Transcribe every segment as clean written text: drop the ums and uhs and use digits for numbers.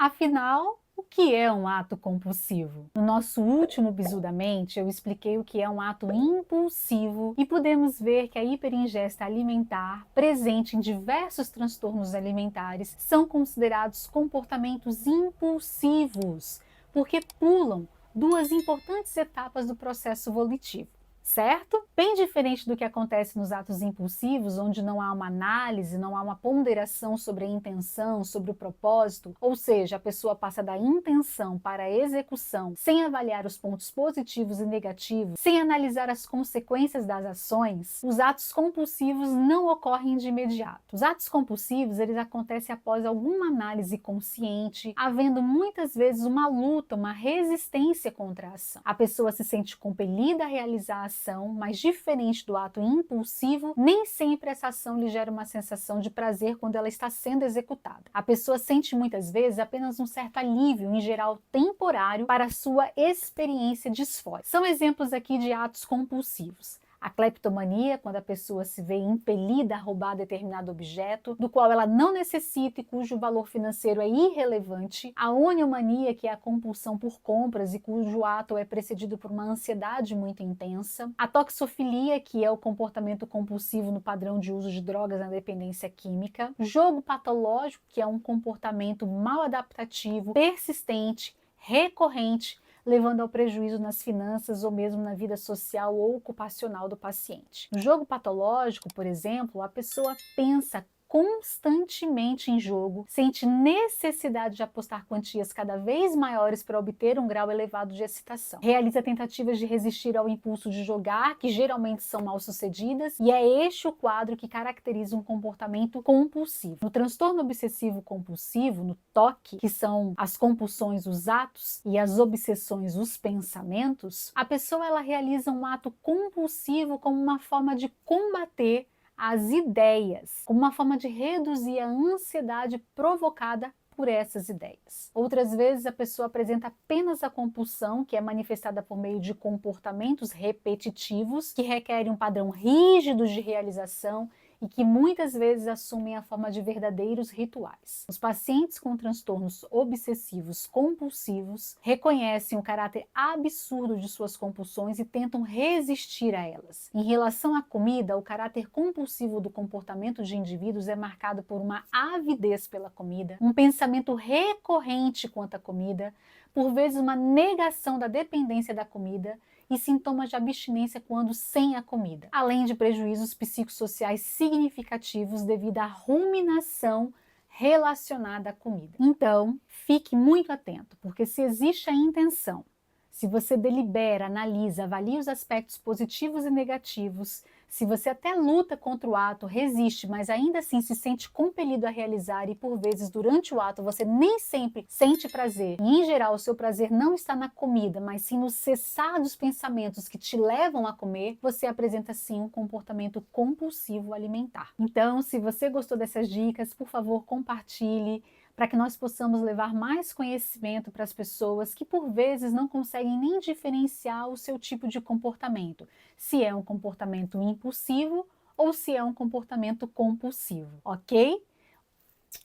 Afinal, o que é um ato compulsivo? No nosso último Bizu da Mente, eu expliquei o que é um ato impulsivo e podemos ver que a hiperingesta alimentar, presente em diversos transtornos alimentares, são considerados comportamentos impulsivos, porque pulam duas importantes etapas do processo volitivo. Certo? Bem diferente do que acontece nos atos impulsivos, onde não há uma análise, não há uma ponderação sobre a intenção, sobre o propósito, ou seja, a pessoa passa da intenção para a execução sem avaliar os pontos positivos e negativos, sem analisar as consequências das ações. Os atos compulsivos não ocorrem de imediato. Os atos compulsivos, eles acontecem após alguma análise consciente, havendo muitas vezes uma luta, uma resistência contra a ação. A pessoa se sente compelida a realizar a ação, mas diferente do ato impulsivo, nem sempre essa ação lhe gera uma sensação de prazer quando ela está sendo executada. A pessoa sente muitas vezes apenas um certo alívio, em geral temporário, para a sua experiência disfórica. São exemplos aqui de atos compulsivos. A cleptomania, quando a pessoa se vê impelida a roubar determinado objeto, do qual ela não necessita e cujo valor financeiro é irrelevante. A oniomania, que é a compulsão por compras e cujo ato é precedido por uma ansiedade muito intensa. A toxofilia, que é o comportamento compulsivo no padrão de uso de drogas na dependência química. Jogo patológico, que é um comportamento mal adaptativo, persistente, recorrente, levando ao prejuízo nas finanças ou mesmo na vida social ou ocupacional do paciente. No jogo patológico, por exemplo, a pessoa pensa constantemente em jogo, sente necessidade de apostar quantias cada vez maiores para obter um grau elevado de excitação. Realiza tentativas de resistir ao impulso de jogar, que geralmente são mal sucedidas, e é este o quadro que caracteriza um comportamento compulsivo. No transtorno obsessivo compulsivo, no TOC, que são as compulsões, os atos, e as obsessões, os pensamentos, a pessoa ela realiza um ato compulsivo como uma forma de combater as ideias, como uma forma de reduzir a ansiedade provocada por essas ideias. Outras vezes a pessoa apresenta apenas a compulsão, que é manifestada por meio de comportamentos repetitivos, que requerem um padrão rígido de realização e que muitas vezes assumem a forma de verdadeiros rituais. Os pacientes com transtornos obsessivos compulsivos reconhecem o caráter absurdo de suas compulsões e tentam resistir a elas. Em relação à comida, o caráter compulsivo do comportamento de indivíduos é marcado por uma avidez pela comida, um pensamento recorrente quanto à comida, por vezes uma negação da dependência da comida e sintomas de abstinência quando sem a comida, além de prejuízos psicossociais significativos devido à ruminação relacionada à comida. Então, fique muito atento, porque se existe a intenção, se você delibera, analisa, avalia os aspectos positivos e negativos, se você até luta contra o ato, resiste, mas ainda assim se sente compelido a realizar e por vezes durante o ato você nem sempre sente prazer, e em geral o seu prazer não está na comida, mas sim no cessar dos pensamentos que te levam a comer, você apresenta sim um comportamento compulsivo alimentar. Então, se você gostou dessas dicas, por favor, compartilhe, para que nós possamos levar mais conhecimento para as pessoas que por vezes não conseguem nem diferenciar o seu tipo de comportamento, se é um comportamento impulsivo ou se é um comportamento compulsivo, ok?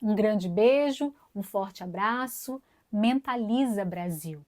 Um grande beijo, um forte abraço, mentaliza Brasil!